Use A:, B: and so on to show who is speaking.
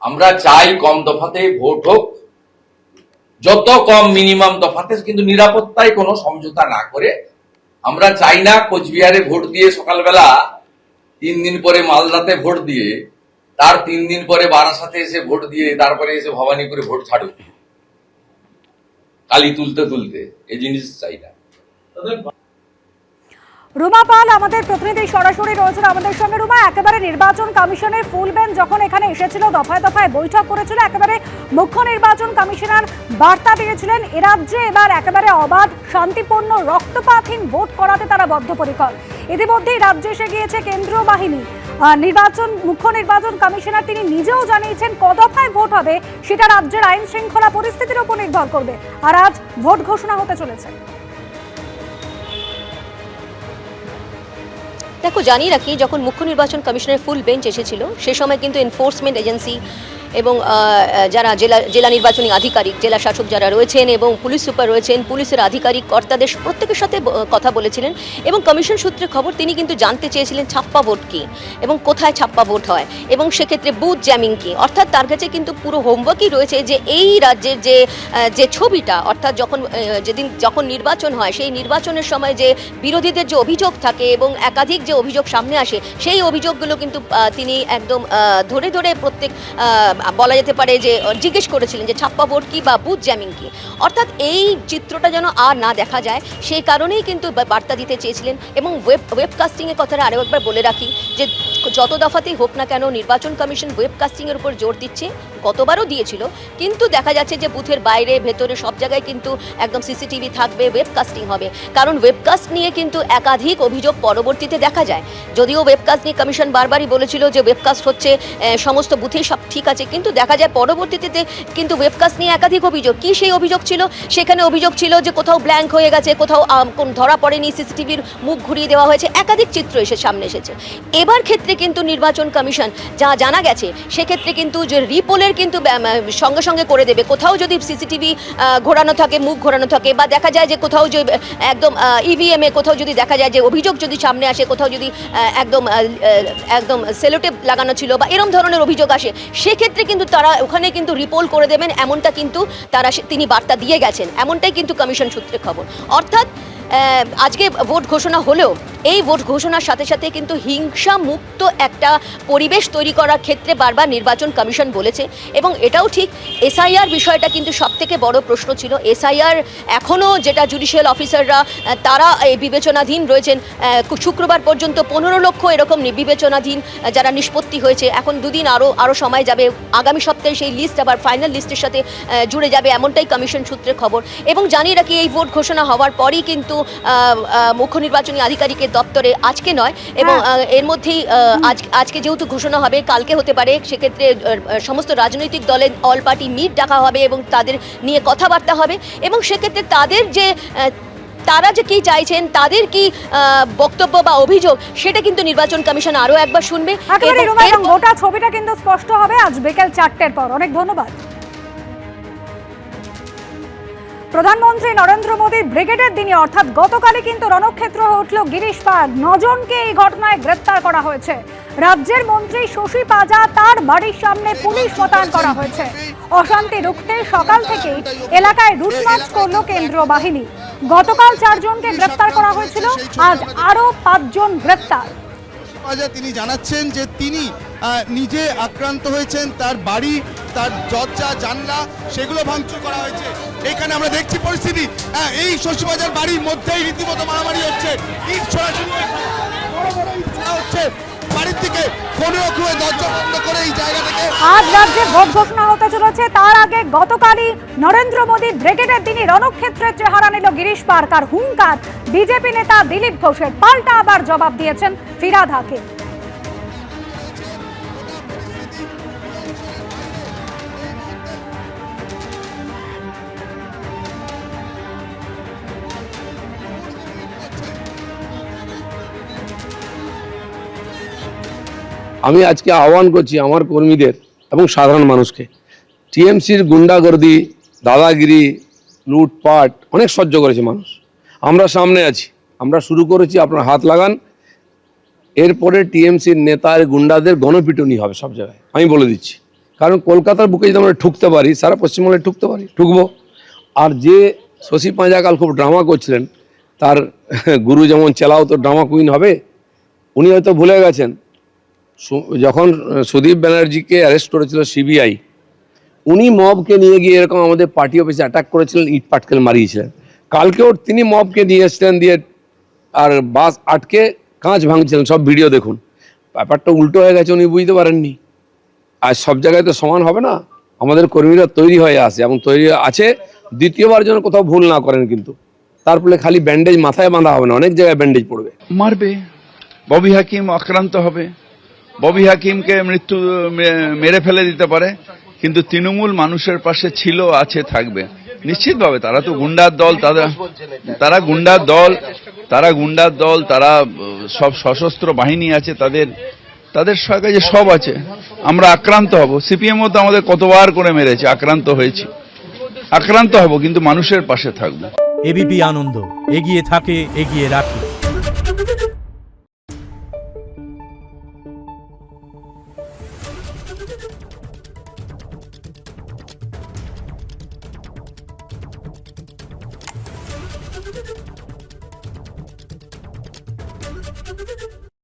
A: আমরা চাই কম দফাতে ভোট হোক, যত কম মিনিমাম দফাতে, কিন্তু নিরাপত্তায় কোনো সমঝোতা না করে। আমরা চাই না কোচবিহারে ভোট দিয়ে সকালবেলা 3 দিন পরে মালদাতে ভোট দিয়ে, তার 3 দিন পরে বারাসাতে এসে ভোট দিয়ে, তারপরে এসে ভবানীপুরে ভোট ছাড়ুক কালি তুলতে তুলতে। এই জিনিস চাই না।
B: রুমা পাল আমাদের প্রতিনিধি সরাসরি রয়েছেন আমাদের সঙ্গে। রুমা, একেবারে নির্বাচন কমিশনের ফুল বেঞ্চ যখন এখানে এসেছিল, দফায় দফায় বৈঠক করেছিল, একেবারে মুখ্য নির্বাচন কমিশনার বার্তা দিয়েছিলেন এ রাজ্যে এবার একেবারে অবাধ, শান্তিপূর্ণ, রক্তপাতহীন ভোট করাতে তারা বদ্ধপরিকর। ইতিমধ্যেই রাজ্যে এসে গিয়েছে কেন্দ্রীয় বাহিনী। মুখ্য নির্বাচন কমিশনার তিনি নিজেও জানিয়েছেন কদফায় ভোট হবে সেটা রাজ্যের আইন শৃঙ্খলা পরিস্থিতির উপর নির্ভর করবে। আর আজ ভোট ঘোষণা হতে চলেছে।
C: দেখো, জানিয়ে রাখি, যখন মুখ্য নির্বাচন কমিশনের ফুল বেঞ্চ এসেছিল সে সময় কিন্তু এনফোর্সমেন্ট এজেন্সি এবং যারা জেলা নির্বাচনী আধিকারিক, জেলা শাসক যারা রয়েছেন এবং পুলিশ সুপার রয়েছেন, পুলিশের আধিকারিক কর্তাদের প্রত্যেকের সাথে কথা বলেছিলেন। এবং কমিশন সূত্রে খবর, তিনি কিন্তু জানতে চেয়েছিলেন ছাপ্পা ভোট কী এবং কোথায় ছাপ্পা ভোট হয় এবং সেক্ষেত্রে বুথ জ্যামিং কী। অর্থাৎ তার কাছে কিন্তু পুরো হোমওয়ার্কই রয়েছে যে এই রাজ্যের যে ছবিটা, অর্থাৎ যখন নির্বাচন হয় সেই নির্বাচনের সময় যে বিরোধীদের যে অভিযোগ থাকে এবং একাধিক যে অভিযোগ সামনে আসে, সেই অভিযোগগুলো কিন্তু তিনি একদম ধরে ধরে প্রত্যেক বলা যেতে পারে যে জিজ্ঞেস করেছিলেন যে ছাপ্পা ভোট কি বা বুথ জ্যামিং কি। অর্থাৎ এই চিত্রটা যেন আর না দেখা যায় সেই কারণেই কিন্তু বার্তা দিতে চেয়েছিলেন। এবং ওয়েবকাস্টিংয়ের কথাটা আরও একবার বলে রাখি যে যত দফাতেই হোক না কেন নির্বাচন কমিশন ওয়েবকাস্টিংয়ের উপর জোর দিচ্ছে, গতবারও দিয়েছিল, কিন্তু দেখা যাচ্ছে যে বুথের বাইরে ভেতরে সব জায়গায় কিন্তু একদম সিসিটিভি থাকবে, ওয়েবকাস্টিং হবে। কারণ ওয়েবকাস্ট নিয়ে কিন্তু একাধিক অভিযোগ পরবর্তীতে দেখা যায়। যদিও ওয়েবকাস্ট নিয়ে কমিশন বারবারই বলেছিল যে ওয়েবকাস্ট হচ্ছে সমস্ত বুথেই সব ঠিক আছে, কিন্তু দেখা যায় পরবর্তীতে কিন্তু ওয়েবকাস্ট নিয়ে একাধিক অভিযোগ। কি সেই অভিযোগ ছিল? সেখানে অভিযোগ ছিল যে কোথাও ব্ল্যাঙ্ক হয়ে গেছে, কোথাও ধরা পড়েনি, সিসিটিভির মুখ ঘুরিয়ে দেওয়া হয়েছে, একাধিক চিত্র সামনে এসেছে। এবার ক্ষেত্রে কিন্তু নির্বাচন কমিশন যা জানা গেছে সেক্ষেত্রে কিন্তু যে রিপোলের কিন্তু সঙ্গে সঙ্গে করে দেবে। কোথাও যদি সিসিটিভি ঘোরানো থাকে, মুখ ঘোরানো থাকে, বা দেখা যায় যে কোথাও যে একদম ইভিএমে কোথাও যদি দেখা যায় যে অভিযোগ যদি সামনে আসে, কোথাও যদি একদম সেলোটেপ লাগানো ছিল বা এরম ধরনের অভিযোগ আসে, সেক্ষেত্রে কিন্তু তারা ওখানে কিন্তু রিপোল করে দেবেন, এমনটা কিন্তু তিনি বার্তা দিয়ে গেছেন। এমনটাই কিন্তু কমিশন সূত্রে খবর। অর্থাৎ আজকে ভোট ঘোষণা হলেও এই ভোট ঘোষণার সাথে সাথে কিন্তু হিংসা মুক্ত একটা পরিবেশ তৈরি করার ক্ষেত্রে বারবার নির্বাচন কমিশন বলেছে। এবং এটাও ঠিক, এসআইআর বিষয়টা কিন্তু সবথেকে বড় প্রশ্ন ছিল। এসআইআর এখনও যেটা জুডিশিয়াল অফিসাররা তারা এই বিবেচনাধীন রয়েছেন, শুক্রবার পর্যন্ত 15 লক্ষ এরকম বিবেচনাধীন যারা নিষ্পত্তি হয়েছে। এখন দুদিন আরও সময় যাবে, আগামী সপ্তাহে সেই লিস্ট আবার ফাইনাল লিস্টের সাথে জুড়ে যাবে, এমনটাই কমিশন সূত্রে খবর। এবং জানিয়ে রাখি, এই ভোট ঘোষণা হওয়ার পরই কিন্তু মুখ্য নির্বাচনী আধিকারিকের দপ্তরে, আজকে নয় এবং এর মধ্যেই আজকে যেহেতু ঘোষণা হবে, কালকে হতে পারে, সেক্ষেত্রে সমস্ত রাজনৈতিক দলের অল পার্টি মিট ডাকা হবে এবং তাদের নিয়ে কথাবার্তা হবে। এবং সেক্ষেত্রে তারা যে কী চাইছেন, তাদের কি বক্তব্য বা অভিযোগ, সেটা কিন্তু নির্বাচন কমিশন আরও একবার শুনবে।
B: গোটা ছবিটা কিন্তু স্পষ্ট হবে আজ বিকেল 4টের পর। অনেক ধন্যবাদ। প্রধানমন্ত্রী নরেন্দ্র মোদীর ব্রিগেডের দিনে অর্থাৎ গতকালই কিন্তু রণক্ষেত্র হয়ে উঠল গিরিশ পাল। 9 জনকে এই ঘটনায় গ্রেপ্তার করা হয়েছে। রাজ্যের মন্ত্রী শশী পাজা, তার বাড়ির সামনে পুলিশ মোতায়েন করা হয়েছে। অশান্তি রুখতে সকাল থেকেই এলাকায় রুট মার্চ করল কেন্দ্রীয় বাহিনী। গতকাল 4 জনকে গ্রেপ্তার করা হয়েছিল, আজ আরও 5 জন গ্রেপ্তার।
D: তিনি জানাচ্ছেন যে তিনি নিজে আক্রান্ত হয়েছেন, তার বাড়ি, তার দরজা জানলা সেগুলো ভাঙচুর করা হয়েছে। এখানে আমরা দেখছি পরিস্থিতি, এই শশীবাজার বাড়ির মধ্যেই রীতিমতো মারামারি হচ্ছে, ইট ছোড়াছুড়ি হচ্ছে বাড়ির থেকে, কোনো রকমের দরজা বন্ধ করে এই জায়গা থেকে।
B: আজ রাজ্যে ভোট ঘোষণা হতে চলেছে, তার আগে গতকালই নরেন্দ্র মোদী ব্রিগেডের দিনই রণক্ষেত্রের চেহারা নিল গিরিশ পার্ক। আর হুঙ্কার বিজেপি নেতা দিলীপ ঘোষের, পাল্টা আবার জবাব দিয়েছেন ফিরহাদ হাকিম।
E: আমি আজকে আহ্বান করছি আমার কর্মীদের এবং সাধারণ মানুষকে, টিএমসির গুন্ডাগর্দি, দাদাগিরি, লুটপাট অনেক সহ্য করেছে মানুষ। আমরা সামনে আছি, আমরা শুরু করেছি, আপনারা হাত লাগান। এরপরে টিএমসির নেতার গুন্ডাদের গণপিটুনি হবে সব জায়গায়, আমি বলে দিচ্ছি। কারণ কলকাতার বুকে যদি আমরা ঠুকতে পারি, সারা পশ্চিমবঙ্গে ঠুকতে পারি, ঠুকবো। আর যে শশী পাঁজাকাল খুব ড্রামা করছিলেন, তার গুরু যেমন চেলাও তো ড্রামা কুইন হবে, উনি হয়তো ভুলে গেছেন যখন সুদীপ ব্যানার্জিকে অ্যারেস্ট করেছিল সিবিআই, উনি মবকে নিয়ে গিয়ে এরকম আমাদের পার্টি অফিসে অ্যাটাক করেছিলেন, ইট পাটকেল মারিয়েছিলেন। কালকেও তিনি মবকে নিয়ে এসছিলেন, দিয়ে আর বাস আটকে কাঁচ ভাঙছিলেন, সব ভিডিও দেখুন। ব্যাপারটা উল্টো হয়ে গেছে, উনি বুঝতে পারেননি। আর সব জায়গায় তো সমান হবে না, আমাদের কর্মীরা তৈরি হয়ে আসে এবং তৈরি আছে দ্বিতীয়বার যেন কোথাও ভুল না করেন। কিন্তু তার ফলে খালি ব্যান্ডেজ মাথায় বাঁধা হবে না, অনেক জায়গায় ব্যান্ডেজ পড়বে।
F: মারবে, ববি হাকিম আক্রান্ত হবে, ববি হাকিমকে মৃত্যু মেরে ফেলে দিতে পারে, কিন্তু তৃণমূল মানুষের পাশে ছিল, আছে, থাকবে নিশ্চিতভাবে। তারা তো গুন্ডার দল, তারা গুন্ডার দল, তারা সব সশস্ত্র বাহিনী আছে, তাদের কাছে সব আছে। আমরা আক্রান্ত হব, সিপিএমও তো আমাদের কতবার করে মেরেছে, আক্রান্ত হব, কিন্তু মানুষের পাশে থাকবো।
G: এবিপি আনন্দ, এগিয়ে থাকে, এগিয়ে রাখে।
H: Thank you.